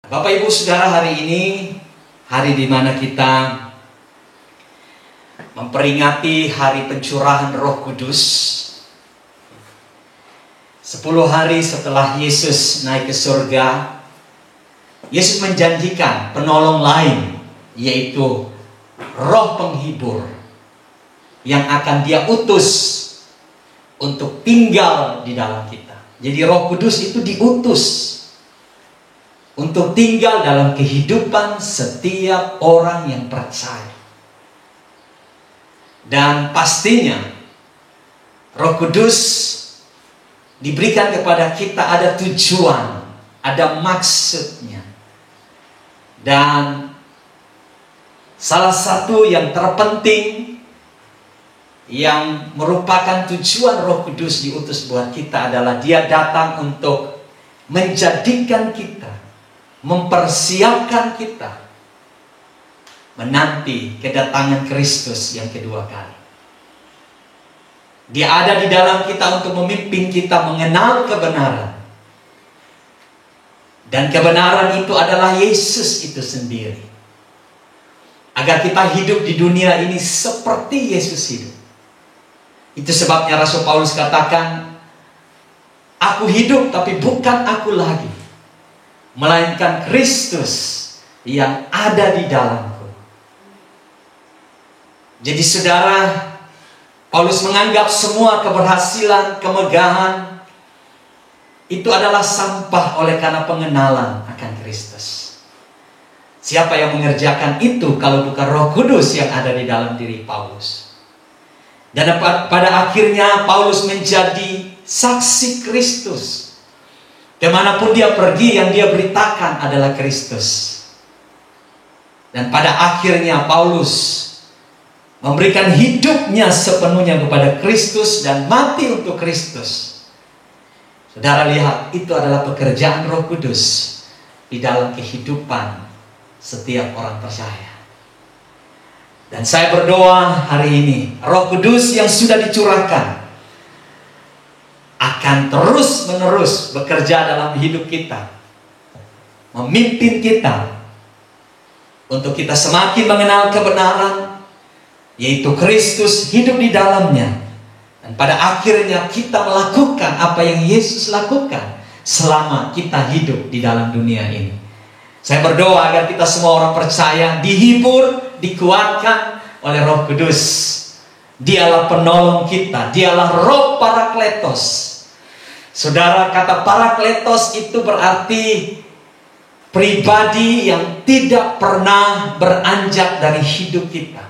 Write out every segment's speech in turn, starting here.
Bapak Ibu Saudara, hari ini hari di mana kita memperingati hari pencurahan Roh Kudus. 10 hari setelah Yesus naik ke surga, Yesus menjanjikan penolong lain, yaitu Roh Penghibur yang akan Dia utus untuk tinggal di dalam kita. Jadi Roh Kudus itu diutus untuk tinggal dalam kehidupan setiap orang yang percaya. Dan pastinya Roh Kudus diberikan kepada kita ada tujuan, ada maksudnya. Dan salah satu yang terpenting yang merupakan tujuan Roh Kudus diutus buat kita adalah Dia datang untuk menjadikan kita, mempersiapkan kita menanti kedatangan Kristus yang kedua kali. Dia ada di dalam kita untuk memimpin kita mengenal kebenaran. Dan kebenaran itu adalah Yesus itu sendiri. Agar kita hidup di dunia ini seperti Yesus hidup. Itu sebabnya Rasul Paulus katakan, aku hidup tapi bukan aku lagi, melainkan Kristus yang ada di dalamku. Jadi saudara, Paulus menganggap semua keberhasilan, kemegahan itu adalah sampah oleh karena pengenalan akan Kristus. Siapa yang mengerjakan itu kalau bukan Roh Kudus yang ada di dalam diri Paulus? Dan pada akhirnya Paulus menjadi saksi Kristus. Kemanapun dia pergi, yang dia beritakan adalah Kristus. Dan pada akhirnya Paulus memberikan hidupnya sepenuhnya kepada Kristus dan mati untuk Kristus. Saudara lihat, itu adalah pekerjaan Roh Kudus di dalam kehidupan setiap orang percaya. Dan saya berdoa hari ini, Roh Kudus yang sudah dicurahkan akan terus-menerus bekerja dalam hidup kita, memimpin kita untuk kita semakin mengenal kebenaran, yaitu Kristus hidup di dalamnya. Dan pada akhirnya kita melakukan apa yang Yesus lakukan selama kita hidup di dalam dunia ini. Saya berdoa agar kita semua orang percaya dihibur, dikuatkan oleh Roh Kudus. Dialah penolong kita, dialah Roh Parakletos. Saudara, kata Parakletos itu berarti pribadi yang tidak pernah beranjak dari hidup kita.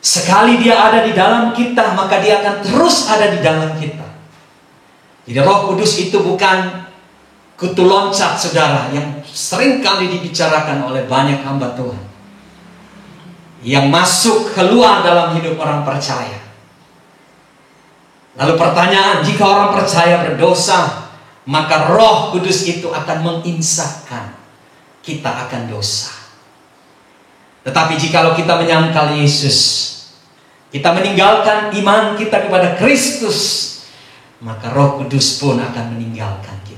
Sekali dia ada di dalam kita, maka dia akan terus ada di dalam kita. Jadi Roh Kudus itu bukan kutu loncat, saudara, yang sering kali dibicarakan oleh banyak hamba Tuhan, yang masuk keluar dalam hidup orang percaya. Lalu pertanyaan, jika orang percaya berdosa, maka Roh Kudus itu akan menginsafkan kita akan dosa. Tetapi jikalau kita menyangkal Yesus, kita meninggalkan iman kita kepada Kristus, maka Roh Kudus pun akan meninggalkan kita.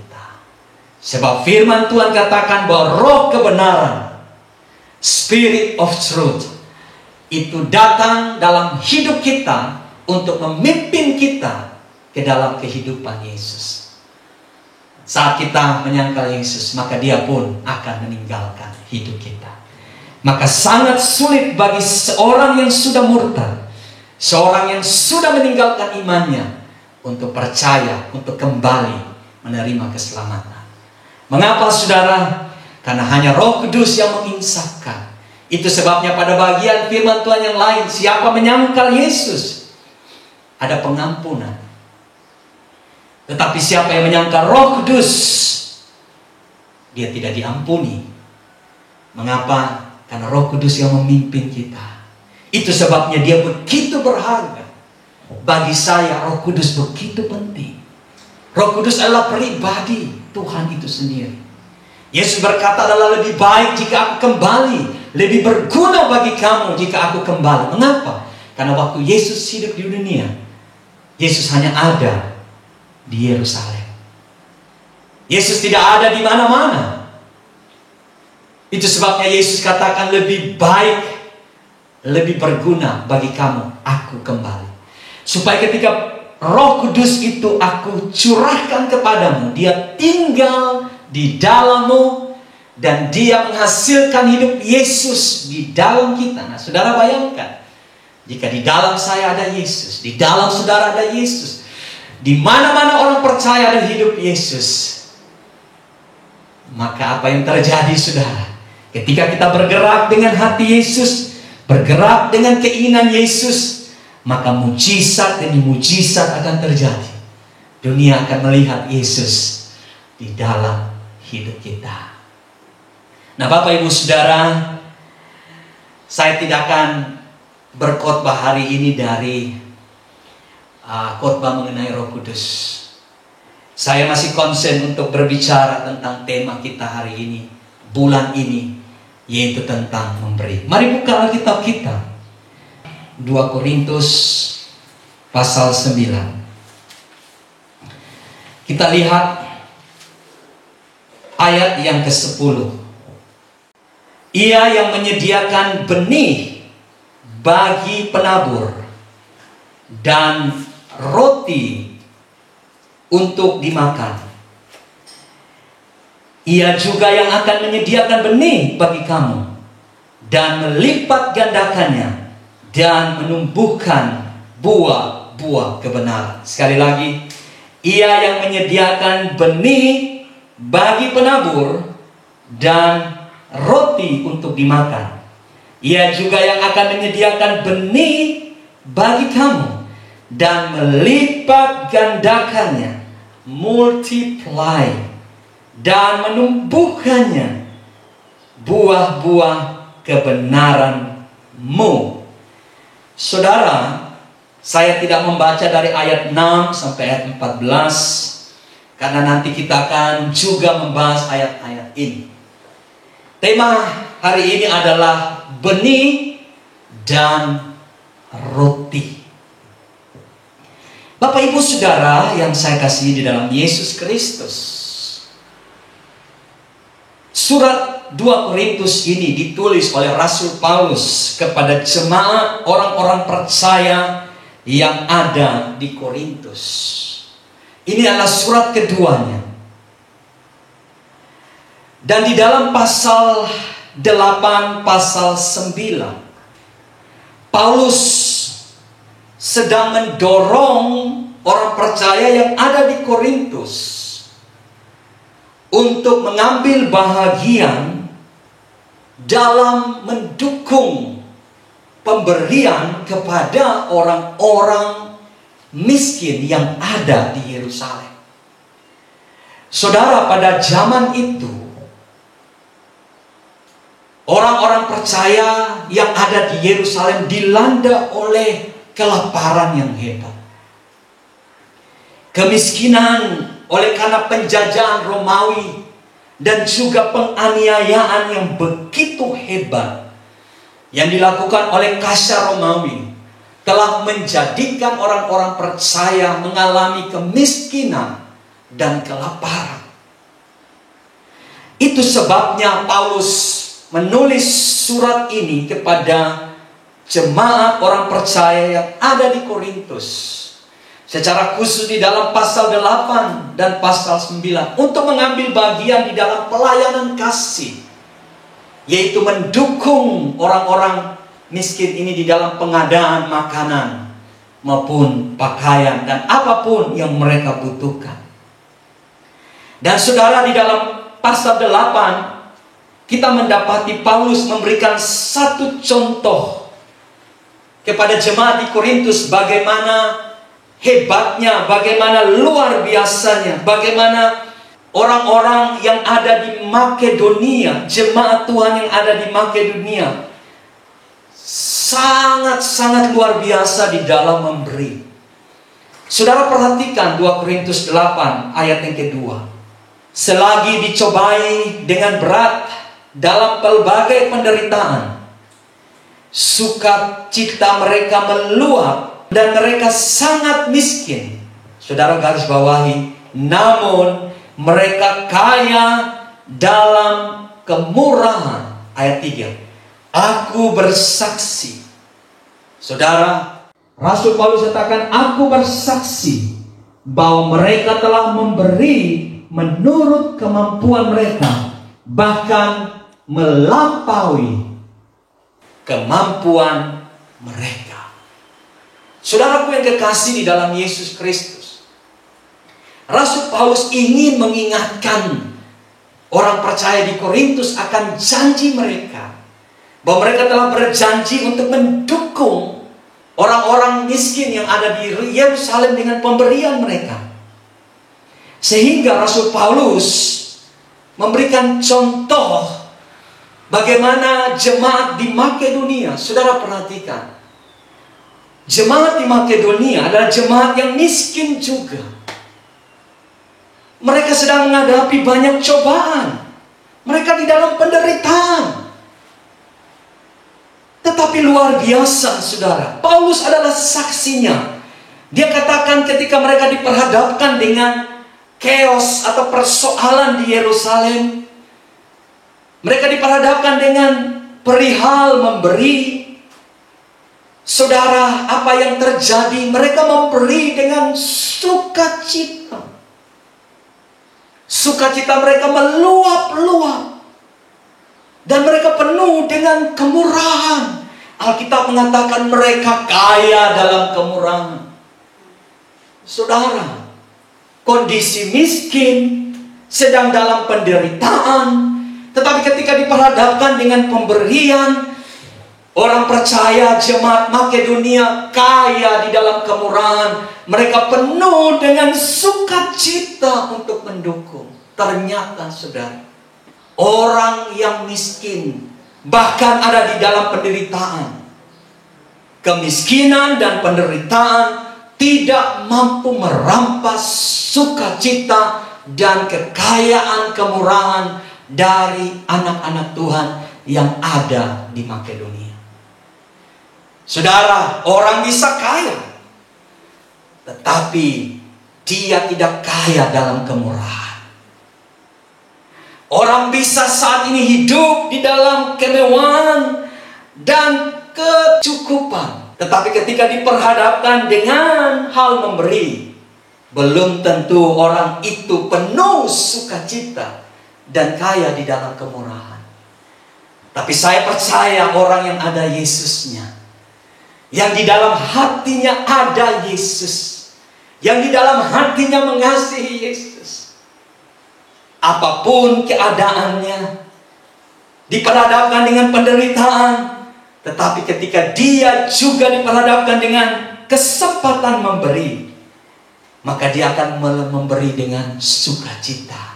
Sebab firman Tuhan katakan bahwa Roh kebenaran, Spirit of Truth, itu datang dalam hidup kita untuk memimpin kita ke dalam kehidupan Yesus. Saat kita menyangkal Yesus, maka Dia pun akan meninggalkan hidup kita. Maka sangat sulit bagi seorang yang sudah murtad, seorang yang sudah meninggalkan imannya, untuk percaya, untuk kembali menerima keselamatan. Mengapa saudara? Karena hanya Roh Kudus yang menginsafkan. Itu sebabnya pada bagian firman Tuhan yang lain, siapa menyangkal Yesus, ada pengampunan. Tetapi siapa yang menyangkal Roh Kudus, dia tidak diampuni. Mengapa? Karena Roh Kudus yang memimpin kita. Itu sebabnya dia begitu berharga. Bagi saya Roh Kudus begitu penting. Roh Kudus adalah pribadi Tuhan itu sendiri. Yesus berkata adalah lebih baik jika aku kembali, lebih berguna bagi kamu jika aku kembali. Mengapa? Karena waktu Yesus hidup di dunia, Yesus hanya ada di Yerusalem. Yesus tidak ada di mana-mana. Itu sebabnya Yesus katakan lebih baik, lebih berguna bagi kamu aku kembali. Supaya ketika Roh Kudus itu aku curahkan kepadamu, dia tinggal di dalammu dan dia menghasilkan hidup Yesus di dalam kita. Nah, saudara bayangkan, jika di dalam saya ada Yesus, di dalam saudara ada Yesus, di mana-mana orang percaya ada hidup Yesus, maka apa yang terjadi, saudara? Ketika kita bergerak dengan hati Yesus, bergerak dengan keinginan Yesus, maka mujizat demi mujizat akan terjadi. Dunia akan melihat Yesus di dalam hidup kita. Nah, Bapak Ibu Saudara, saya tidak akan berkhotbah hari ini dari khotbah mengenai Roh Kudus. Saya masih konsen untuk berbicara tentang tema kita hari ini, bulan ini, yaitu tentang memberi. Mari buka Alkitab kita, 2 Korintus pasal 9. Kita lihat ayat yang ke-10. Ia yang menyediakan benih bagi penabur dan roti untuk dimakan. Ia juga yang akan menyediakan benih bagi kamu dan melipat gandakannya dan menumbuhkan buah-buah kebenaran. Sekali lagi, ia yang menyediakan benih bagi penabur dan roti untuk dimakan. Ia juga yang akan menyediakan benih bagi kamu dan melipat gandakannya, multiply, dan menumbuhkannya buah-buah kebenaranmu. Saudara, saya tidak membaca dari ayat 6 sampai ayat 14 karena nanti kita akan juga membahas ayat-ayat ini. Tema hari ini adalah benih dan roti. Bapak Ibu Saudara yang saya kasihi di dalam Yesus Kristus, surat 2 Korintus ini ditulis oleh Rasul Paulus kepada jemaat orang-orang percaya yang ada di Korintus. Ini adalah surat keduanya. Dan di dalam pasal 8, pasal 9, Paulus sedang mendorong orang percaya yang ada di Korintus untuk mengambil bahagian dalam mendukung pemberian kepada orang-orang miskin yang ada di Yerusalem. Saudara, pada zaman itu orang-orang percaya yang ada di Yerusalem dilanda oleh kelaparan yang hebat, kemiskinan oleh karena penjajahan Romawi, dan juga penganiayaan yang begitu hebat yang dilakukan oleh Kaisar Romawi telah menjadikan orang-orang percaya mengalami kemiskinan dan kelaparan. Itu sebabnya Paulus menulis surat ini kepada jemaat orang percaya yang ada di Korintus, secara khusus di dalam pasal 8 dan pasal 9, untuk mengambil bagian di dalam pelayanan kasih, yaitu mendukung orang-orang miskin ini di dalam pengadaan makanan maupun pakaian dan apapun yang mereka butuhkan. Dan saudara, di dalam pasal 8 kita mendapati Paulus memberikan satu contoh kepada jemaat di Korintus, bagaimana hebatnya, bagaimana luar biasanya, bagaimana orang-orang yang ada di Makedonia, jemaat Tuhan yang ada di Makedonia, sangat-sangat luar biasa di dalam memberi. Saudara perhatikan 2 Korintus 8 ayat yang kedua. Selagi dicobai dengan berat dalam pelbagai penderitaan, sukacita mereka meluap dan mereka sangat miskin. Saudara garis bawahi, namun mereka kaya dalam kemurahan. Ayat 3. Aku bersaksi. Saudara, Rasul Paulus katakan, aku bersaksi bahwa mereka telah memberi menurut kemampuan mereka, bahkan melampaui kemampuan mereka. Saudaraku yang kekasih di dalam Yesus Kristus, Rasul Paulus ingin mengingatkan orang percaya di Korintus akan janji mereka, bahwa mereka telah berjanji untuk mendukung orang-orang miskin yang ada di Yerusalem dengan pemberian mereka. Sehingga Rasul Paulus memberikan contoh bagaimana jemaat di Makedonia. Saudara perhatikan, jemaat di Makedonia adalah jemaat yang miskin juga. Mereka sedang menghadapi banyak cobaan. Mereka di dalam penderitaan. Tetapi luar biasa, saudara, Paulus adalah saksinya. Dia katakan ketika mereka diperhadapkan dengan chaos atau persoalan di Yerusalem, mereka diperhadapkan dengan perihal memberi. Saudara, apa yang terjadi? Mereka memberi dengan sukacita. Sukacita mereka meluap-luap. Dan mereka penuh dengan kemurahan. Alkitab mengatakan mereka kaya dalam kemurahan. Saudara, kondisi miskin, sedang dalam penderitaan, tetapi ketika diperhadapkan dengan pemberian, orang percaya jemaat Makedonia kaya di dalam kemurahan. Mereka penuh dengan sukacita untuk mendukung. Ternyata saudara, orang yang miskin bahkan ada di dalam penderitaan. Kemiskinan dan penderitaan tidak mampu merampas sukacita dan kekayaan kemurahan dari anak-anak Tuhan yang ada di Makedonia. Saudara, orang bisa kaya, tetapi dia tidak kaya dalam kemurahan. Orang bisa saat ini hidup di dalam kemewahan dan kecukupan, tetapi ketika diperhadapkan dengan hal memberi, belum tentu orang itu penuh sukacita dan kaya di dalam kemurahan. Tapi saya percaya orang yang ada Yesusnya, yang di dalam hatinya ada Yesus, yang di dalam hatinya mengasihi Yesus, apapun keadaannya, diperhadapkan dengan penderitaan, tetapi ketika dia juga diperhadapkan dengan kesempatan memberi, maka dia akan memberi dengan sukacita.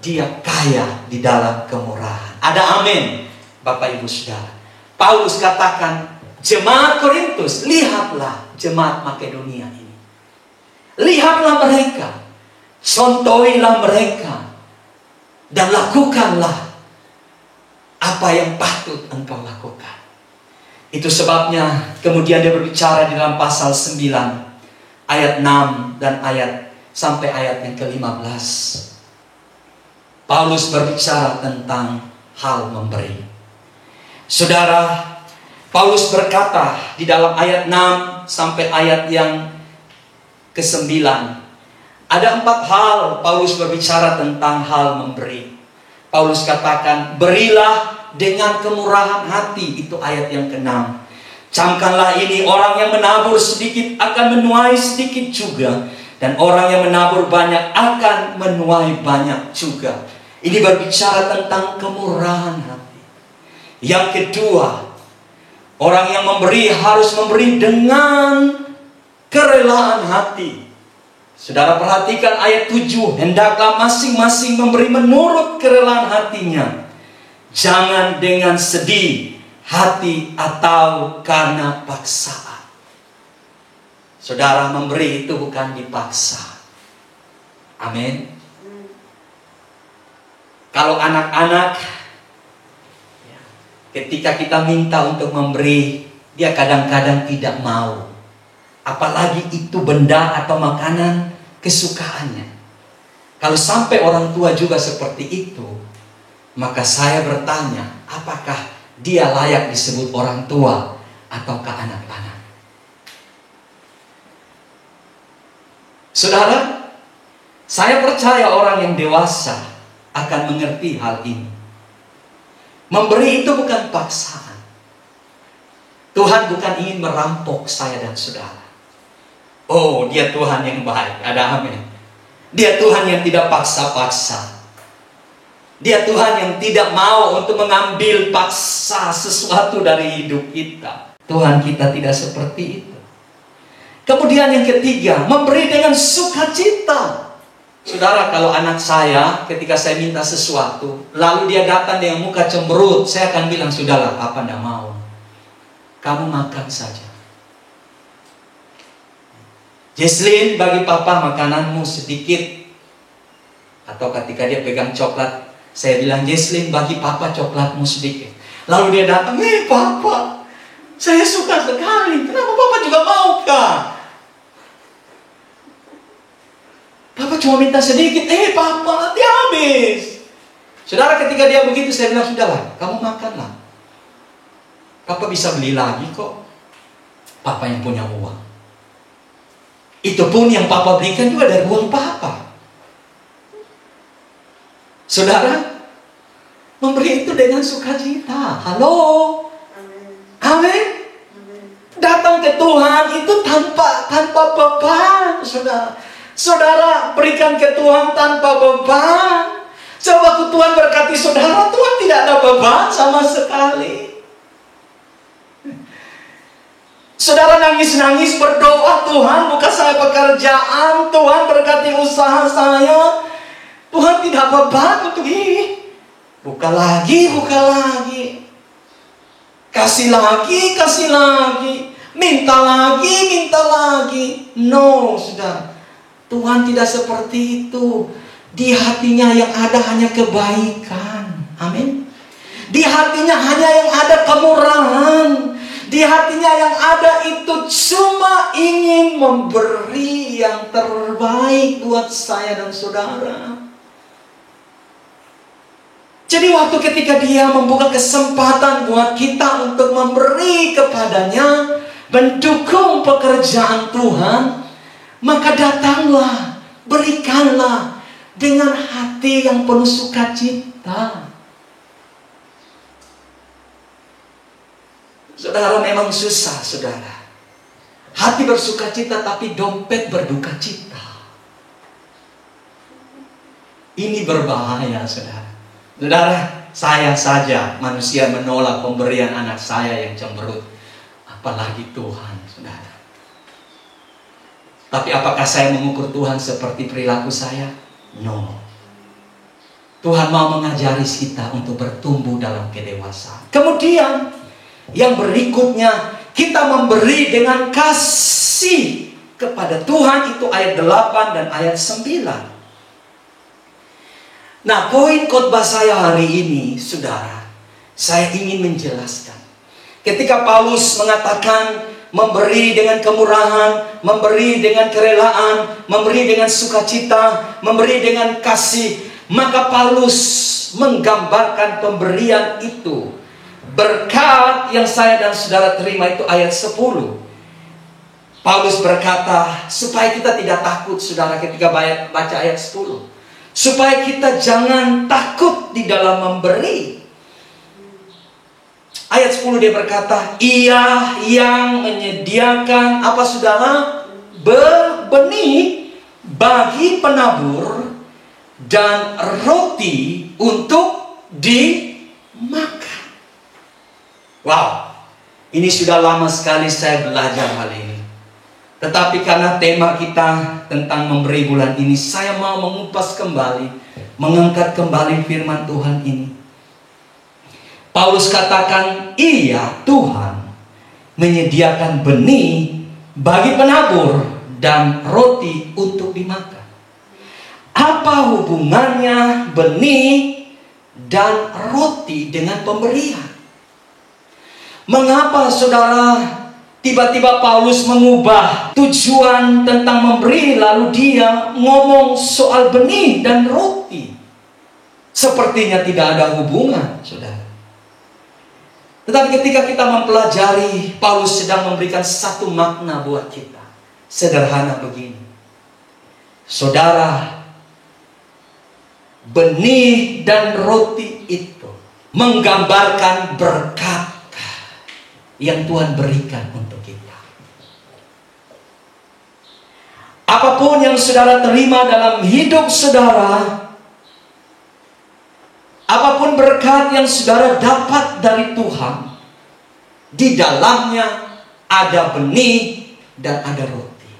Dia kaya di dalam kemurahan. Ada amin, Bapak Ibu Saudara. Paulus katakan, jemaat Korintus, lihatlah jemaat Makedonia ini. Lihatlah mereka, contohilah mereka, dan lakukanlah apa yang patut engkau lakukan. Itu sebabnya kemudian dia berbicara di dalam pasal 9 ayat 6 dan sampai ayat yang ke-15. Paulus berbicara tentang hal memberi. Saudara, Paulus berkata di dalam ayat 6 sampai ayat yang ke-9, ada 4 hal Paulus berbicara tentang hal memberi. Paulus katakan, berilah dengan kemurahan hati. Itu ayat yang ke-6. Camkanlah ini, orang yang menabur sedikit akan menuai sedikit juga, dan orang yang menabur banyak akan menuai banyak juga. Ini berbicara tentang kemurahan hati. Yang kedua, orang yang memberi harus memberi dengan kerelaan hati. Saudara perhatikan ayat 7. Hendaklah masing-masing memberi menurut kerelaan hatinya, jangan dengan sedih hati atau karena paksaan. Saudara, memberi itu bukan dipaksa. Amin. Kalau anak-anak, ketika kita minta untuk memberi, dia kadang-kadang tidak mau. Apalagi itu benda atau makanan kesukaannya. Kalau sampai orang tua juga seperti itu, maka saya bertanya, apakah dia layak disebut orang tua ataukah anak-anak? Saudara, saya percaya orang yang dewasa akan mengerti hal ini. Memberi itu bukan paksaan. Tuhan bukan ingin merampok saya dan saudara. Oh, dia Tuhan yang baik. Ada amin. Dia Tuhan yang tidak paksa-paksa. Dia Tuhan yang tidak mau untuk mengambil paksa sesuatu dari hidup kita. Tuhan kita tidak seperti itu. Kemudian yang ketiga, memberi dengan sukacita. Saudara, kalau anak saya ketika saya minta sesuatu, lalu dia datang dengan muka cemberut, saya akan bilang, sudahlah, Papa tidak mau. Kamu makan saja. Jesslyn, bagi Papa makananmu sedikit. Atau ketika dia pegang coklat, saya bilang, Jesslyn, bagi Papa coklatmu sedikit. Lalu dia datang, Papa, saya suka sekali. Kenapa Papa juga mau, Kak? Papa cuma minta sedikit. Papa, nanti habis. Saudara, ketika dia begitu, saya bilang, sudahlah, kamu makanlah. Papa bisa beli lagi kok. Papa yang punya uang. Itu pun yang Papa berikan juga dari uang Papa. Saudara, memberi itu dengan sukacita. Halo? Amin. Datang ke Tuhan itu tanpa beban, saudara. Saudara, berikan ke Tuhan tanpa beban. Coba Tuhan berkati saudara, Tuhan tidak ada beban sama sekali. Saudara nangis-nangis berdoa, Tuhan buka saya pekerjaan, Tuhan berkati usaha saya. Tuhan tidak beban untuk ini. Buka lagi. Kasih lagi. Minta lagi. No, saudara. Tuhan tidak seperti itu. Di hatinya yang ada hanya kebaikan. Amin. Di hatinya hanya yang ada kemurahan. Di hatinya yang ada itu cuma ingin memberi yang terbaik buat saya dan saudara. Jadi waktu ketika dia membuka kesempatan buat kita untuk memberi kepadanya, mendukung pekerjaan Tuhan, maka datanglah, berikanlah dengan hati yang penuh sukacita. Saudara, memang susah, saudara. Hati bersukacita tapi dompet berduka cita. Ini berbahaya, saudara. Saudara, saya saja manusia menolak pemberian anak saya yang cemberut. Apalagi Tuhan, saudara. Tapi apakah saya mengukur Tuhan seperti perilaku saya? No. Tuhan mau mengajari kita untuk bertumbuh dalam kedewasaan. Kemudian yang berikutnya, kita memberi dengan kasih kepada Tuhan. Itu ayat 8 dan ayat 9. Nah, poin khotbah saya hari ini, saudara, saya ingin menjelaskan. Ketika Paulus mengatakan memberi dengan kemurahan, memberi dengan kerelaan, memberi dengan sukacita, memberi dengan kasih, maka Paulus menggambarkan pemberian itu. Berkat yang saya dan saudara terima itu ayat 10. Paulus berkata, supaya kita tidak takut, saudara, ketika baca ayat 10. Supaya kita jangan takut di dalam memberi. Ayat 10 dia berkata, Ia yang menyediakan apa, saudara? Benih bagi penabur dan roti untuk dimakan. Wow, ini sudah lama sekali saya belajar hal ini. Tetapi karena tema kita tentang memberi bulan ini, saya mau mengupas kembali, mengangkat kembali firman Tuhan ini. Paulus katakan, Ia, Tuhan, menyediakan benih bagi penabur dan roti untuk dimakan. Apa hubungannya benih dan roti dengan pemberian? Mengapa, saudara, Tiba-tiba Paulus mengubah tujuan tentang memberi, lalu dia ngomong soal benih dan roti. Sepertinya tidak ada hubungan, saudara. Tetapi ketika kita mempelajari, Paulus sedang memberikan satu makna buat kita. Sederhana begini. Saudara, benih dan roti itu menggambarkan berkat yang Tuhan berikan untuk kita. Apapun yang saudara terima dalam hidup saudara, apapun berkat yang saudara dapat dari Tuhan, di dalamnya ada benih dan ada roti.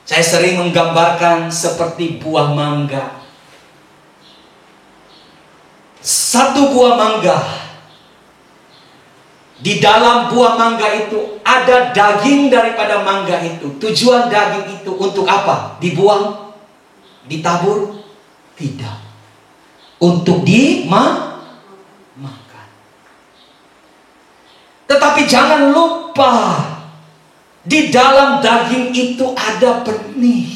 Saya sering menggambarkan seperti buah mangga. Satu buah mangga, di dalam buah mangga itu ada daging daripada mangga itu. Tujuan daging itu untuk apa? Dibuang? Ditabur? Tidak. Untuk dimakan. Tetapi jangan lupa, di dalam daging itu ada benih.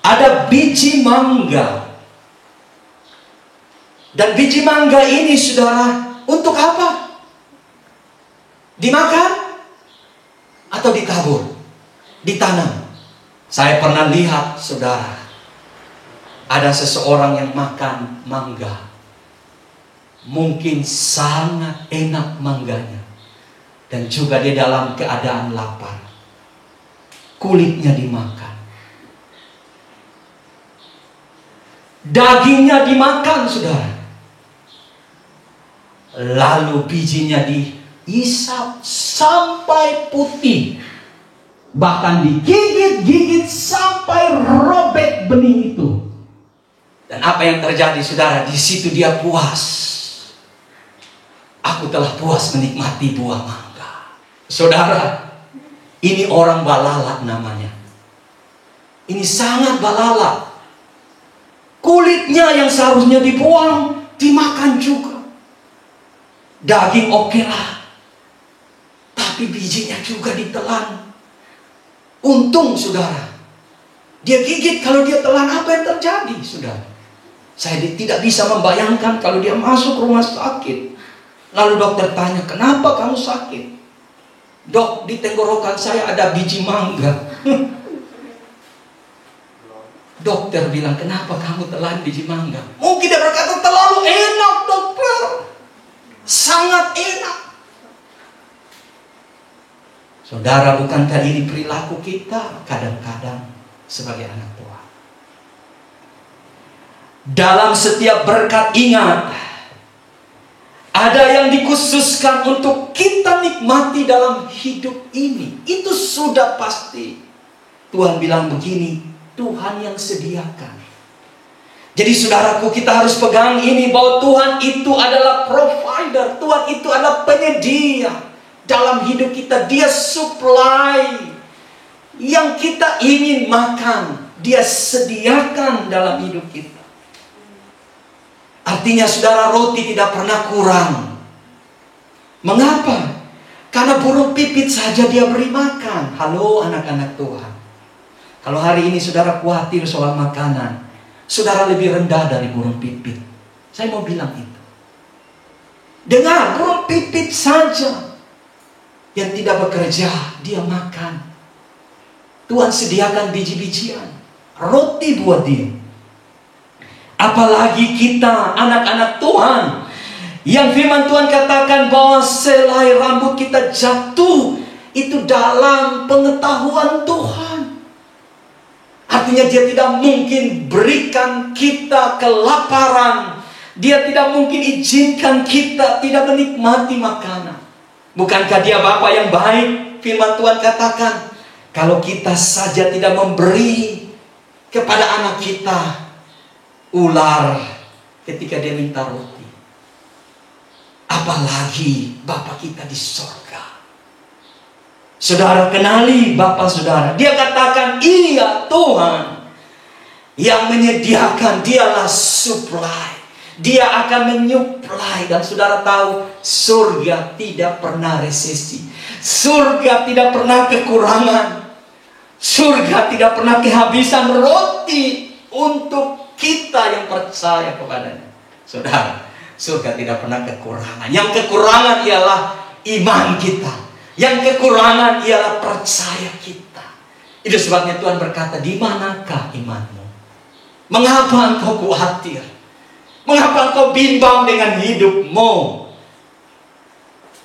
Ada biji mangga. Dan biji mangga ini, saudara, untuk apa? Dimakan? Atau ditabur? Ditanam? Saya pernah lihat, saudara, ada seseorang yang makan mangga. Mungkin sangat enak mangganya. Dan juga dia dalam keadaan lapar. Kulitnya dimakan. Dagingnya dimakan, saudara. Lalu bijinya diisap sampai putih. Bahkan digigit-gigit sampai robek benih itu. Dan apa yang terjadi, saudara? Di situ dia puas. Aku telah puas menikmati buah mangga. Saudara, ini orang balalat namanya. Ini sangat balalat. Kulitnya yang seharusnya dibuang, dimakan juga. Daging oke lah, tapi bijinya juga ditelan. Untung, saudara, dia gigit. Kalau dia telan, apa yang terjadi, saudara? Saya tidak bisa membayangkan kalau dia masuk rumah sakit. Lalu dokter tanya, kenapa kamu sakit? Dok, di tenggorokan saya ada biji mangga. Dokter bilang, kenapa kamu telan biji mangga? Mungkin dia berkata, terlalu enak, dokter. Sangat enak. Saudara, bukankah ini perilaku kita kadang-kadang sebagai anak Tuhan? Dalam setiap berkat, ingat, ada yang dikhususkan untuk kita nikmati dalam hidup ini. Itu sudah pasti. Tuhan bilang begini, Tuhan yang sediakan. Jadi saudaraku, kita harus pegang ini, bahwa Tuhan itu adalah provider. Tuhan itu adalah penyedia dalam hidup kita. Dia supply yang kita ingin makan. Dia sediakan dalam hidup kita. Artinya, saudara, roti tidak pernah kurang. Mengapa? Karena burung pipit saja dia beri makan. Halo anak-anak Tuhan. Kalau hari ini saudara khawatir soal makanan, saudara lebih rendah dari burung pipit. Saya mau bilang itu. Dengar, burung pipit saja yang tidak bekerja, dia makan. Tuhan sediakan biji-bijian, roti buat dia. Apalagi kita, anak-anak Tuhan, yang firman Tuhan katakan bahwa selai rambut kita jatuh, itu dalam pengetahuan Tuhan. Artinya dia tidak mungkin berikan kita kelaparan. Dia tidak mungkin izinkan kita tidak menikmati makanan. Bukankah dia Bapa yang baik? Firman Tuhan katakan, kalau kita saja tidak memberi kepada anak kita ular ketika dia minta roti, apalagi Bapa kita di sorga. Saudara, kenali Bapa saudara. Dia katakan, iya Tuhan yang menyediakan, dialah supply. Dia akan menyuplai. Dan saudara tahu, surga tidak pernah resesi. Surga tidak pernah kekurangan. Surga tidak pernah kehabisan roti untuk kita yang percaya kepadanya. Saudara, surga tidak pernah kekurangan. Yang kekurangan ialah iman kita. Yang kekurangan ialah percaya kita. Itu sebabnya Tuhan berkata, di manakah imanmu? Mengapa engkau khawatir? Mengapa engkau bimbang dengan hidupmu?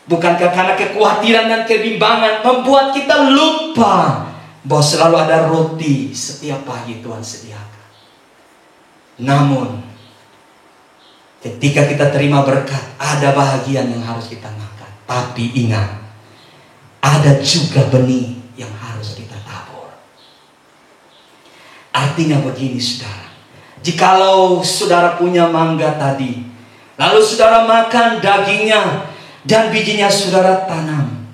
Bukankah karena kekhawatiran dan kebimbangan membuat kita lupa bahwa selalu ada roti setiap pagi Tuhan sediakan. Namun ketika kita terima berkat, ada bahagian yang harus kita makan. Tapi ingat, ada juga benih yang harus kita tabur. Artinya begini saudara, jikalau saudara punya mangga tadi, lalu saudara makan dagingnya dan bijinya saudara tanam,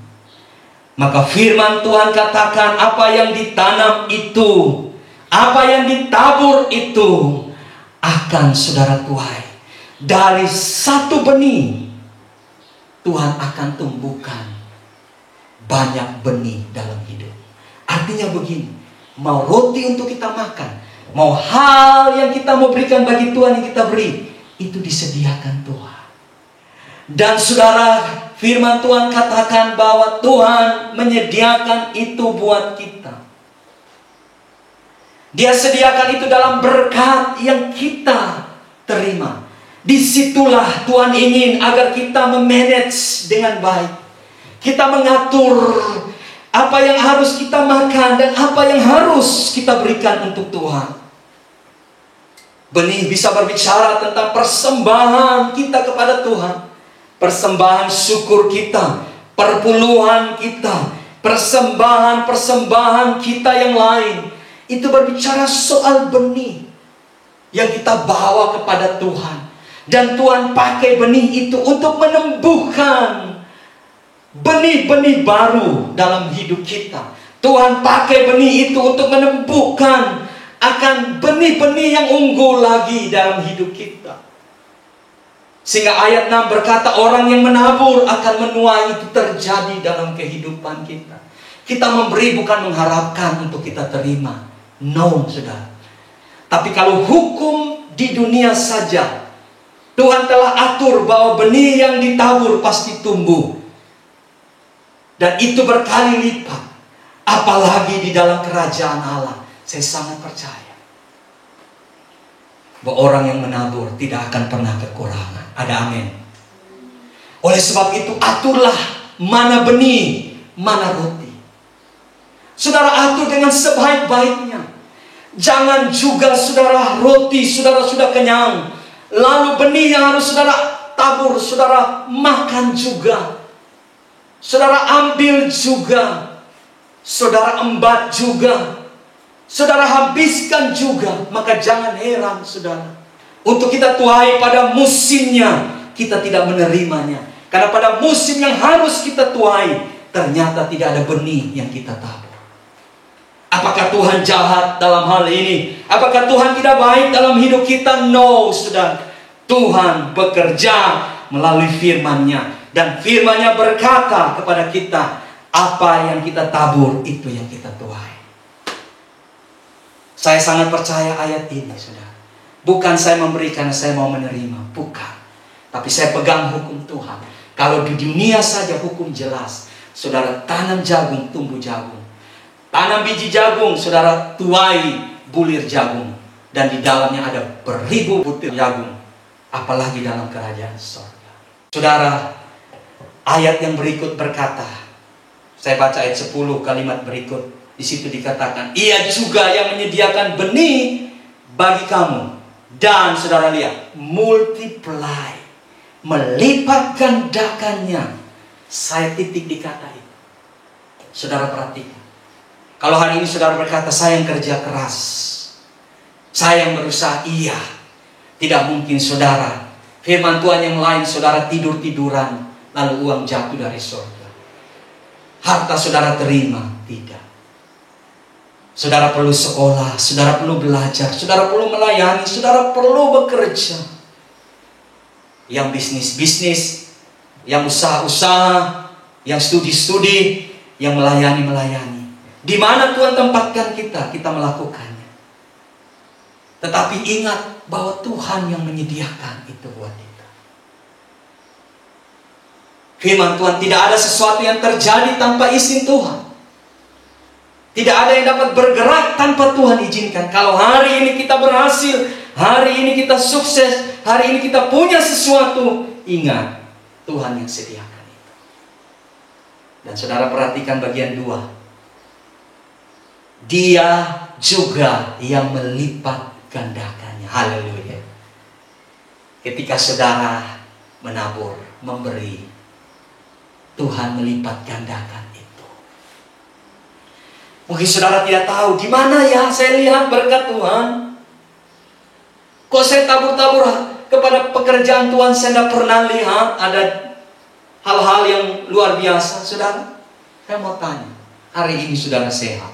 maka firman Tuhan katakan, apa yang ditanam itu, apa yang ditabur itu akan saudara tuai. Dari satu benih Tuhan akan tumbuhkan banyak benih dalam hidup. Artinya begini, mau roti untuk kita makan, mau hal yang kita mau berikan bagi Tuhan yang kita beri, itu disediakan Tuhan. Dan saudara, firman Tuhan katakan bahwa Tuhan menyediakan itu buat kita. Dia sediakan itu dalam berkat yang kita terima. Disitulah Tuhan ingin agar kita memanage dengan baik. Kita mengatur apa yang harus kita makan dan apa yang harus kita berikan untuk Tuhan. Benih bisa berbicara tentang persembahan kita kepada Tuhan. Persembahan syukur kita, perpuluhan kita, persembahan kita yang lain. Itu berbicara soal benih yang kita bawa kepada Tuhan. Dan Tuhan pakai benih itu untuk menumbuhkan benih-benih baru dalam hidup kita. Tuhan pakai benih itu untuk menumbuhkan akan benih-benih yang unggul lagi dalam hidup kita. Sehingga ayat 6 berkata, orang yang menabur akan menuai. Itu terjadi dalam kehidupan kita. Kita memberi bukan mengharapkan untuk kita terima. No, saudara. Tapi kalau hukum di dunia saja, Tuhan telah atur bahwa benih yang ditabur pasti tumbuh. Dan itu berkali lipat. Apalagi di dalam kerajaan Allah. Saya sangat percaya bahwa orang yang menabur tidak akan pernah kekurangan. Ada amin. Oleh sebab itu, aturlah mana benih, mana roti. Saudara atur dengan sebaik-baiknya. Jangan juga saudara roti saudara sudah kenyang, lalu benih yang harus saudara tabur, saudara makan juga. Saudara ambil juga. Saudara embat juga. Saudara habiskan juga. Maka jangan heran saudara, untuk kita tuai pada musimnya, kita tidak menerimanya. Karena pada musim yang harus kita tuai, ternyata tidak ada benih yang kita tabur. Apakah Tuhan jahat dalam hal ini? Apakah Tuhan tidak baik dalam hidup kita? No, saudara. Tuhan bekerja melalui firman-Nya. Dan firman-Nya berkata kepada kita, apa yang kita tabur, itu yang kita tuai. Saya sangat percaya ayat ini, saudara. Bukan saya memberi karena saya mau menerima, bukan. Tapi saya pegang hukum Tuhan. Kalau di dunia saja hukum jelas. Saudara tanam jagung, tumbuh jagung. Tanam biji jagung, saudara tuai bulir jagung. Dan di dalamnya ada beribu butir jagung. Apalagi dalam kerajaan surga. Saudara, ayat yang berikut berkata, saya baca ayat 10 kalimat berikut. Di situ dikatakan, ia juga yang menyediakan benih bagi kamu. Dan saudara lihat, multiply, melipat gandakannya. Saya titik di kata itu. Saudara perhatikan. Kalau hari ini saudara berkata, saya yang kerja keras, saya yang berusaha, iya. Tidak mungkin saudara. Firman Tuhan yang lain, saudara tidur-tiduran, lalu uang jatuh dari surga. Harta saudara terima, tidak. Saudara perlu sekolah, saudara perlu belajar, saudara perlu melayani, saudara perlu bekerja. yang bisnis-bisnis, yang usaha-usaha, yang studi-studi, yang melayani-melayani. Di mana Tuhan tempatkan kita, kita melakukannya. Tetapi ingat bahwa Tuhan yang menyediakan itu buat kita. Firman Tuhan, tidak ada sesuatu yang terjadi tanpa izin Tuhan. Tidak ada yang dapat bergerak tanpa Tuhan izinkan. Kalau hari ini kita berhasil, hari ini kita sukses, hari ini kita punya sesuatu, ingat Tuhan yang sediakan itu. Dan saudara perhatikan bagian 2. Dia juga yang melipat gandakannya. Haleluya. Ketika saudara menabur, memberi, Tuhan melipat gandakan itu. Mungkin saudara tidak tahu, di mana ya saya lihat berkat Tuhan. Kok saya tabur-tabur kepada pekerjaan Tuhan, saya tidak pernah lihat ada hal-hal yang luar biasa. Saudara, saya mau tanya, hari ini saudara sehat?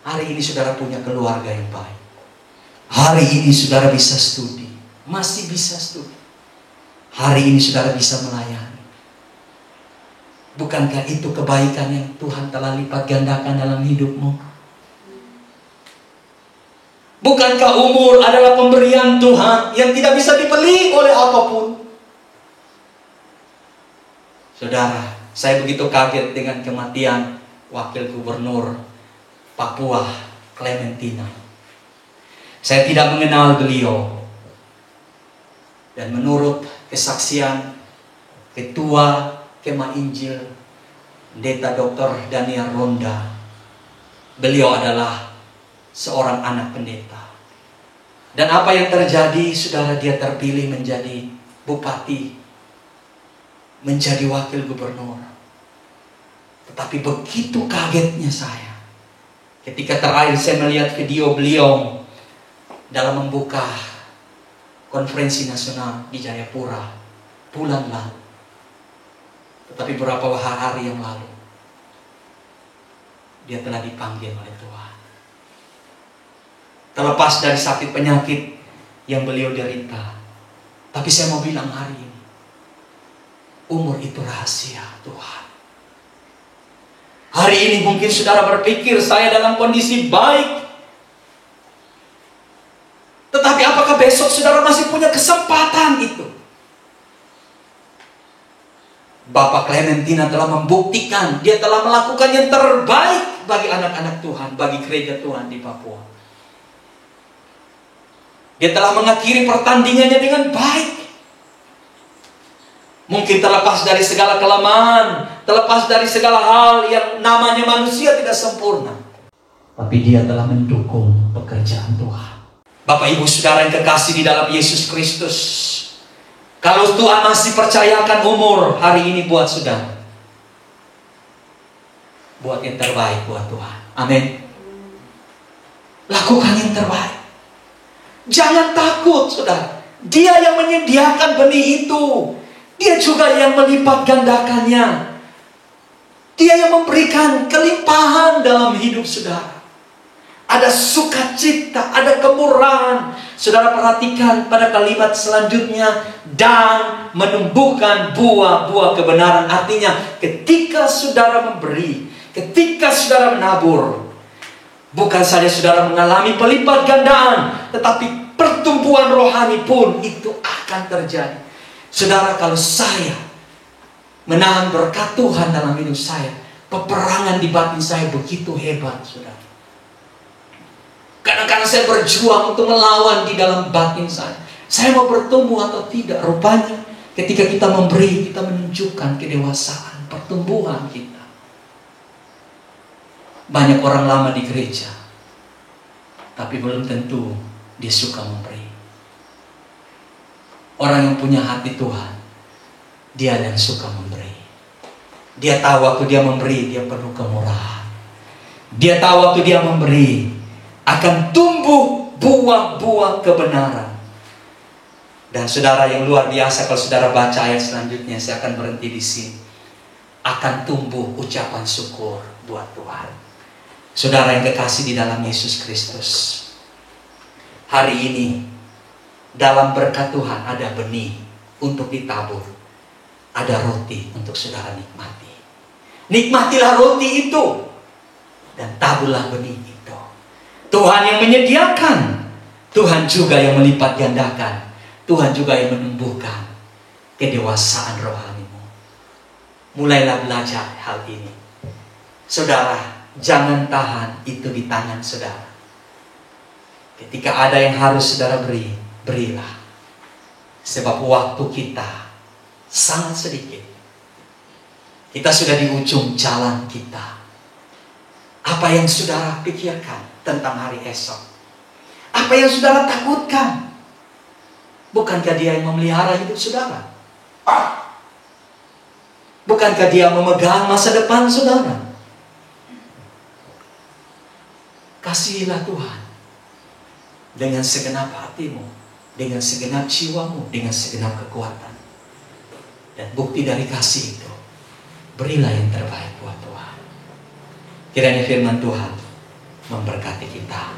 Hari ini saudara punya keluarga yang baik? Hari ini saudara bisa studi? Masih bisa studi? Hari ini saudara bisa melayani? Bukankah itu kebaikan yang Tuhan telah lipat gandakan dalam hidupmu? Bukankah umur adalah pemberian Tuhan yang tidak bisa dibeli oleh apapun? Saudara, saya begitu kaget dengan kematian Wakil Gubernur Papua, Clementina. Saya tidak mengenal beliau. Dan menurut kesaksian Ketua Kemah Injil, Pendeta Dr. Daniel Ronda, beliau adalah seorang anak pendeta. Dan apa yang terjadi, saudara, dia terpilih menjadi bupati, menjadi wakil gubernur. Tetapi begitu kagetnya saya ketika terakhir saya melihat video beliau dalam membuka konferensi nasional di Jayapura bulan lalu. Tetapi beberapa hari yang lalu dia telah dipanggil oleh Tuhan. Terlepas dari sakit penyakit yang beliau derita. Tapi saya mau bilang hari ini, umur itu rahasia Tuhan. Hari ini mungkin saudara berpikir saya dalam kondisi baik. Tetapi apakah besok saudara masih punya kesempatan itu? Bapak Clementina telah membuktikan, dia telah melakukan yang terbaik bagi anak-anak Tuhan, bagi gereja Tuhan di Papua. Dia telah mengakhiri pertandingannya dengan baik. Mungkin terlepas dari segala kelemahan, terlepas dari segala hal yang namanya manusia tidak sempurna. Tapi dia telah mendukung pekerjaan Tuhan. Bapak Ibu Saudara yang kekasih di dalam Yesus Kristus, kalau Tuhan masih percayakan umur hari ini buat saudara, buat yang terbaik buat Tuhan. Amin. Lakukan yang terbaik. Jangan takut, saudara. Dia yang menyediakan benih itu. Dia juga yang melipat gandakannya. Dia yang memberikan kelimpahan dalam hidup saudara. Ada sukacita, ada kemurahan. Saudara perhatikan pada kalimat selanjutnya, dan menumbuhkan buah-buah kebenaran. Artinya ketika saudara memberi, ketika saudara menabur, bukan saja saudara mengalami pelipat gandaan, tetapi pertumbuhan rohani pun itu akan terjadi. Saudara, kalau saya menahan berkat Tuhan dalam hidup saya, peperangan di batin saya begitu hebat, saudara. Kadang-kadang saya berjuang untuk melawan di dalam batin saya. Saya mau bertumbuh atau tidak? Rupanya ketika kita memberi, kita menunjukkan kedewasaan, pertumbuhan kita. Banyak orang lama di gereja, tapi belum tentu dia suka memberi. Orang yang punya hati Tuhan, dia yang suka memberi. Dia tahu waktu dia memberi, dia penuh kemurahan. Dia tahu waktu dia memberi, akan tumbuh buah-buah kebenaran. Dan saudara yang luar biasa, kalau saudara baca ayat selanjutnya, saya akan berhenti di sini. Akan tumbuh ucapan syukur buat Tuhan. Saudara yang kekasih di dalam Yesus Kristus, hari ini Dalam berkat Tuhan ada benih untuk ditabur. Ada roti untuk saudara nikmati. Nikmatilah roti itu. Dan taburlah benih itu. Tuhan yang menyediakan. Tuhan juga yang melipat gandakan. Tuhan juga yang menumbuhkan kedewasaan rohanimu. Mulailah belajar hal ini. Saudara, jangan tahan itu di tangan saudara. Ketika ada yang harus saudara beri, berilah. Sebab waktu kita sangat sedikit. Kita sudah di ujung jalan kita. Apa yang saudara pikirkan tentang hari esok? Apa yang saudara takutkan? Bukankah Dia yang memelihara hidup saudara? Bukankah Dia memegang masa depan saudara? Kasihilah Tuhan dengan segenap hatimu, dengan segenap jiwamu, dengan segenap kekuatan. Dan bukti dari kasih itu, berilah yang terbaik buat Tuhan. Kiranya firman Tuhan memberkati kita.